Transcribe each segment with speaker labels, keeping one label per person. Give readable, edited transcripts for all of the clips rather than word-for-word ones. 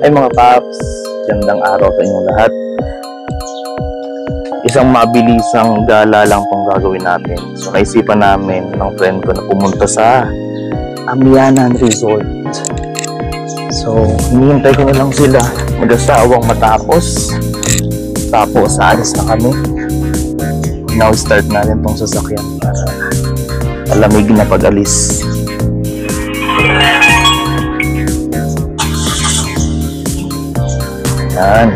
Speaker 1: Ay mga paps, gandang araw sa inyong lahat. Isang mabilisang gala lang tong gagawin natin. So naisipan namin ng friend ko na pumunta sa Amianan Resort. So hinihintay ko na lang sila mag-asawang matapos. Tapos aalis na kami. Now start natin tong sasakyan para malamig na pag-alis. Yan.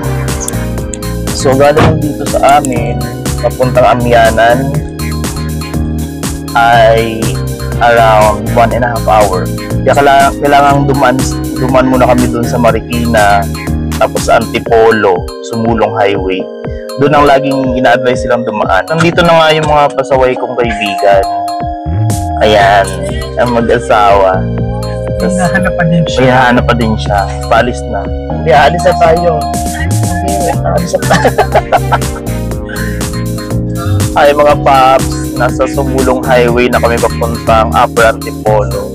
Speaker 1: So galing dito sa amin papuntang Amianan ay around 1.5 hours. Kaya kailangan duman muna kami dun sa Marikina, tapos sa Antipolo, Sumulong Highway. Doon ang laging ina-advise silang dumaan. Nandito na nga yung mga pasaway kong kaibigan. Ayan, ang mag-asawa.
Speaker 2: May hahanap pa din siya.
Speaker 1: May hahanap pa din siya. Paalis na. Hindi, aalis na tayo. Hindi, aalis na tayo. Ay mga paps, nasa Sumulong Highway na kami papuntang Upper Antipolo,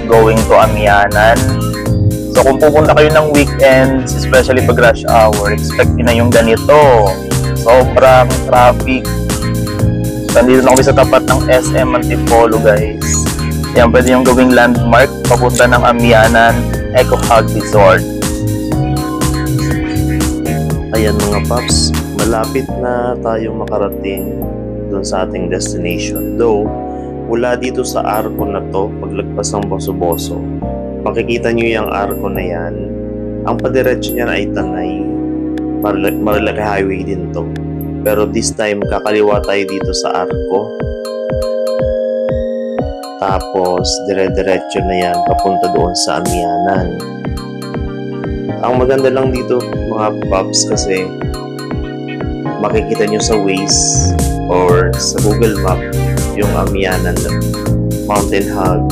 Speaker 1: going to Amianan. So kung pupunta kayo ng weekends, especially pag rush hour, expect nyo na yung ganito. Sobrang traffic. So nandito na kami sa tapat ng SM Antipolo, guys. Yan, pwede yung gawing landmark papunta ng Amianan Eco Hug Resort.
Speaker 3: Ayan mga paps, malapit na tayong makarating doon sa ating destination. Though, mula dito sa arko na to, paglagpas ng Boso-Boso, makikita nyo yung arko na yan. Ang padiretso niyan ay Tanay. Marilaki Highway din to. Pero this time, kakaliwa tayo dito sa arko. Tapos, dire-diretso na yan papunta doon sa Amianan. Ang maganda lang dito mga paps kasi makikita nyo sa Waze or sa Google Map yung Amianan Mountain Hug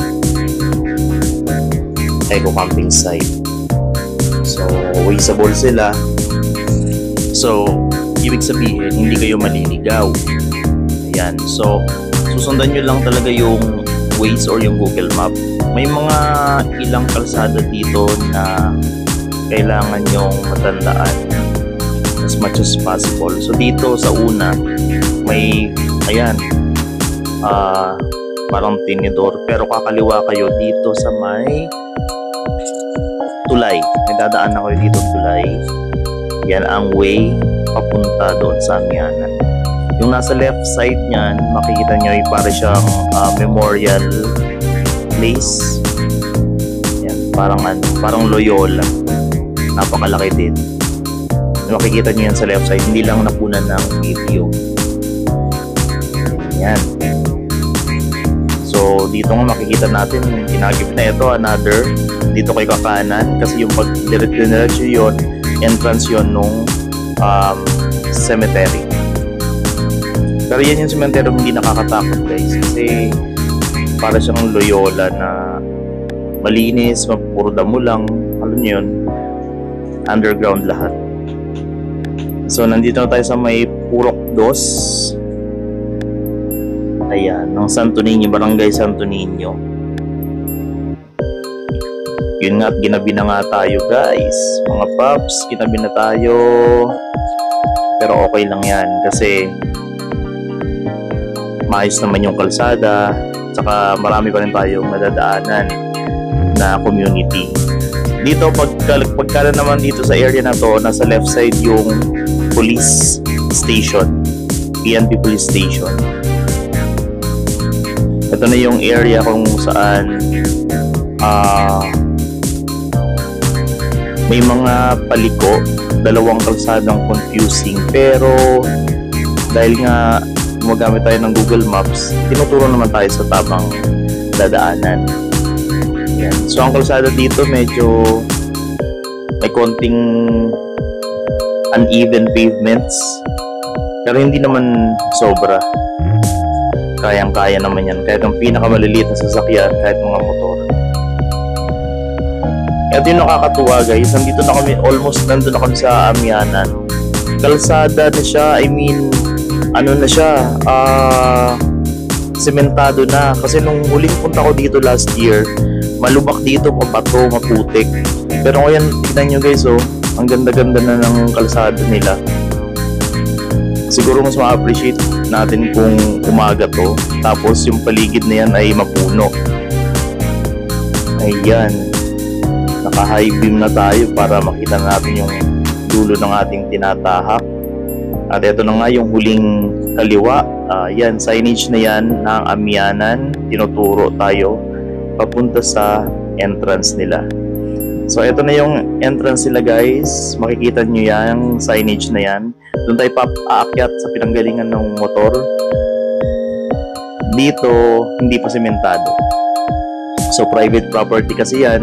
Speaker 3: Eco Camping Site. So, wazeable sila. So, ibig sabihin, hindi kayo maliligaw. Ayan. So, susundan nyo lang talaga yung Waze or yung Google Map. May mga ilang kalsada dito na kailangan nyong matandaan as much as possible. So dito sa una may ayan parang tinidor, pero kakaliwa kayo dito sa may tulay. May dadaan na kayo dito tulay. Yan ang way papunta doon sa Amianan. Yung nasa left side niyan, makikita nyo ay para siyang memorial place. Yan, parang Loyola. Napakalaki din. Makikita nyo yan sa left side, hindi lang napunan ng video. Yan. So dito nga makikita natin, ginagip na ito another. Dito kayo kakanan kasi yung pag diretso yun, entrance yun nung cemetery. Pero yan yung cemetery hindi nakakatakot, guys, kasi para siyang Loyola na malinis, puro damo lang, alam nyo yun, underground lahat. So nandito na tayo sa may Purok 2. Ayan, ng Santo Niño, Barangay Santo Niño. Yun nga, ginabi na nga tayo, guys. Mga paps, ginabi na tayo. Pero okay lang yan kasi maayos naman yung kalsada, saka marami pa rin tayong nadadaanan na community. Dito pagka naman dito sa area na to, nasa left side yung police station, PNP police station. Ito na yung area kung saan may mga paliko, dalawang kalsadang confusing, pero dahil nga gumagamit tayo ng Google Maps, tinuturo naman tayo sa tamang dadaanan. Yan. So ang kalsada dito medyo may konting uneven pavements, pero hindi naman sobra. Kayang-kaya naman yan kahit ang pinakamaliliit na sasakyan, kahit mga motor. Ito yung nakakatuwa, guys. Nandito na kami, almost nandun na kami sa Amianan. Kalsada na siya, I mean ano na siya, sementado na. Kasi nung huling punta ko dito last year, malubak dito, mabato, maputik. Pero ngayon, tignan nyo guys, oh, ang ganda-ganda na ng kalsada nila. Siguro mas ma-appreciate natin kung umaga to, tapos yung paligid na yan ay mapuno. Ayan, naka-high beam na tayo para makita natin yung dulo ng ating tinatahak. At ito na nga yung huling kaliwa. Yan, signage na yan ng Amianan. Tinuturo tayo papunta sa entrance nila. So ito na yung entrance nila guys. Makikita nyo yan, signage na yan. Doon tayo aakyat sa pinanggalingan ng motor. Dito, hindi pa sementado. So private property kasi yan.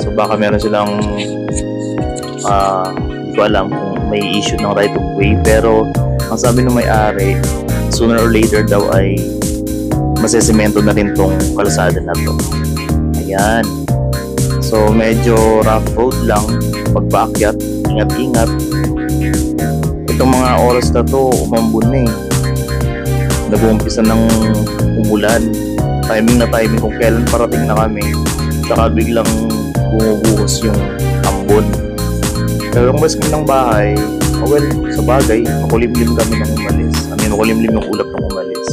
Speaker 3: So baka meron silang hindi ko alam kung may issue ng right of way, pero ang sabi ng may-ari, sooner or later daw ay masesemento na rin tong kalsada na to. Ayan. So medyo rough road lang pagpaakyat, ingat-ingat. Itong mga oras na to, umambon na eh. Nag-uumpisa ng umulan. Timing na timing kung kailan parating na kami. Saka biglang bumubuhos yung ambon. Pero kung mas kami ng bahay, well, sa bagay, makulimlim kami nang umalis. Makulimlim yung ulap nang umalis.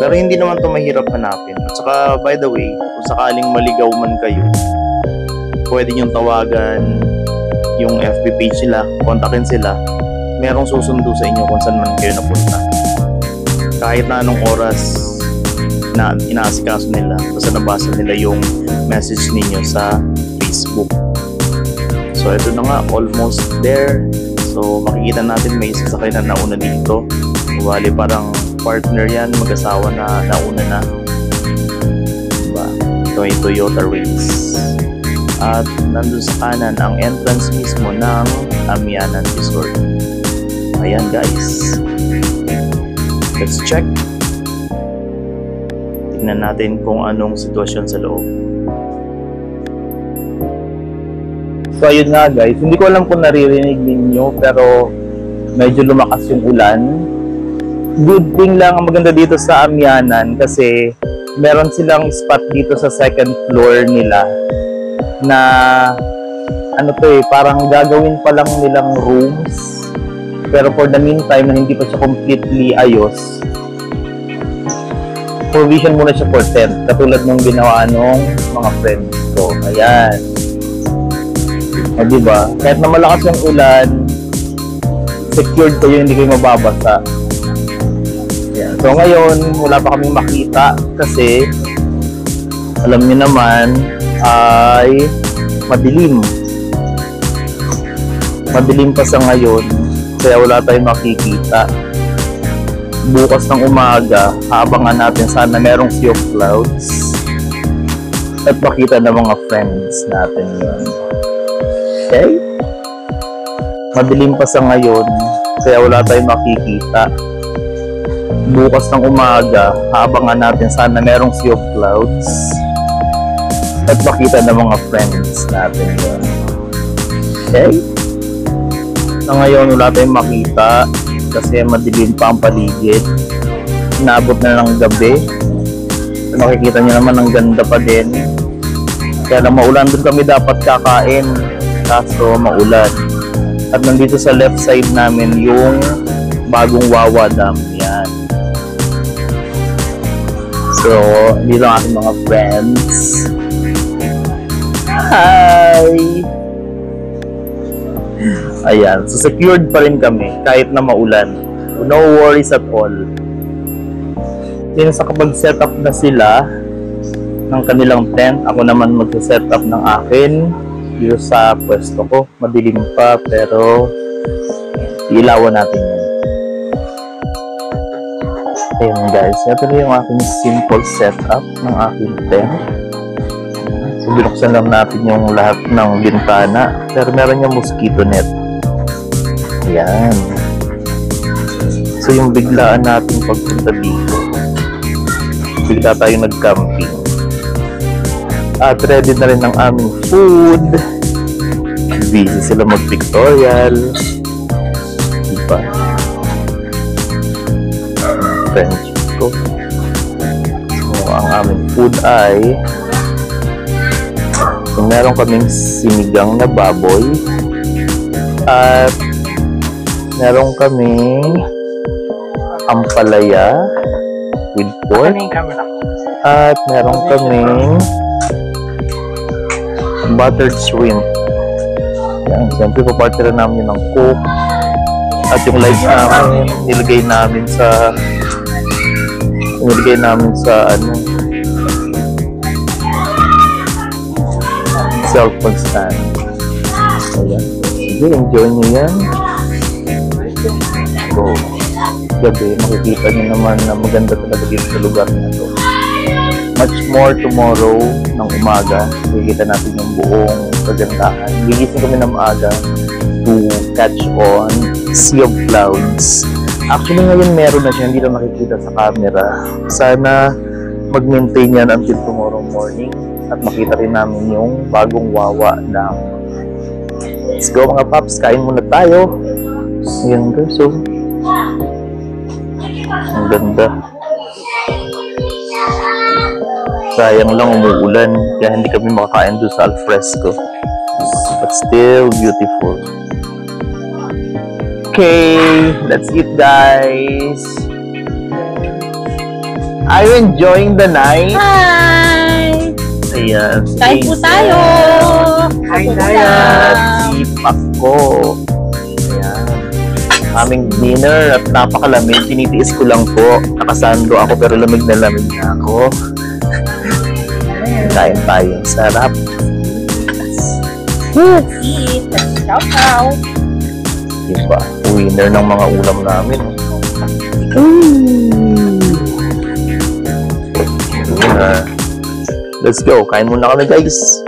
Speaker 3: Pero hindi naman to mahirap hanapin. At saka, by the way, kung sakaling maligaw man kayo, pwede niyong tawagan yung FB page nila, kontakin sila. Merong susundo sa inyo kung saan man kayo napunta. Kahit na anong oras na inaasikaso nila, basta nabasa nila yung message ninyo sa Facebook. So ito na nga, almost there. So makikita natin may sasakay na nauna dito. Bali parang partner yan, mag-asawa na nauna na. Diba? Ito ay Toyota Race. At nandun sa kanan ang entrance mismo ng Amianan Resort. Ayan guys. Let's check. Tingnan natin kung anong sitwasyon sa loob.
Speaker 1: So ayun nga guys, hindi ko alam kung naririnig ninyo, pero medyo lumakas yung ulan. Good thing lang ang maganda dito sa Amianan kasi meron silang spot dito sa second floor nila na ano to eh, parang gagawin pa lang nilang rooms, pero for the meantime na hindi pa siya completely ayos, provision muna siya for tent, katulad nung ginawa nung mga friends ko. Ayan. O diba? Kahit na malakas yung ulan, secured kayo, hindi kayo mababasa. Ayan. So ngayon, wala pa kaming makita kasi alam niyo naman ay madilim. Madilim pa sa ngayon, kaya wala tayong makikita. Bukas ng umaga, haabangan natin sana merong sea of clouds at makita ng mga friends natin yun. Okay? Madilim pa sa ngayon, kaya wala tayong makikita. Bukas ng umaga, haabangan natin sana merong sea of clouds at makita ng mga friends natin yun. Okay? Sa ngayon, wala tayong makita kasi madilim pa ang paligid. Inaabot na ng gabi. Makikita nyo naman, ang ganda pa din. Kaya lang maulan, doon kami dapat kakain. Kaso maulan. At nandito sa left side namin yung bagong Wawa Dam. Yan. So, dito ang aking mga friends. Hi! Ayan. So, secured pa rin kami kahit na maulan. No worries at all. Then, sa kapag setup na sila ng kanilang tent, ako naman mag-setup ng akin dito sa pwesto ko. Madilim pa pero ilawan natin yan. Ayun guys, ito na yung aking simple setup ng aking tent. So binuksan lang natin yung lahat ng bintana, pero meron yung mosquito net. Ayan. So yung biglaan natin pagpunta dito, bigla tayong nag-camping. At ready na rin ang aming food. Busy sila mag-pictorial. Diba? French ko. So, ang aming food ay So, meron kaming sinigang na baboy. At meron kaming ampalaya with pork.
Speaker 2: Ano yung camera?
Speaker 1: At meron kaming buttered shrimp. Yan, siyempre papartira namin ng coke. At yung lights namin, nilagay namin sa ano, cellphone stand. Ayan. Sige, enjoy nyo yan. So, gabi, makikita nyo naman na maganda talaga dito sa lugar na to. Much more tomorrow ng umaga. Makikita natin yung buong kagandahan. Gigising kami ng maaga to catch on sea of clouds. Actually, ngayon meron na siya, hindi lang nakikita sa camera. Sana mag-maintain yan until tomorrow morning at makita rin namin yung bagong wawa ng let's go mga paps, kain muna tayo. Ayan guys, so ang ganda. Sayang lang umuulan kaya hindi kami makakain doon sa alfresco, but still beautiful. Okay, let's eat guys. Are you enjoying the night?
Speaker 4: Hi!
Speaker 1: Ayan.
Speaker 4: Kain po tayo!
Speaker 2: Kain
Speaker 1: Ayan, sipak ko. Ayan. Aming dinner at napakalamig. Tinitiis ko lang po. Nakasando ako pero lamig na ako. Kain tayo. Sarap.
Speaker 4: Eat! Ciao, ciao!
Speaker 1: Diba? Winner ng mga ulam namin. Let's go. Kain muna kami guys.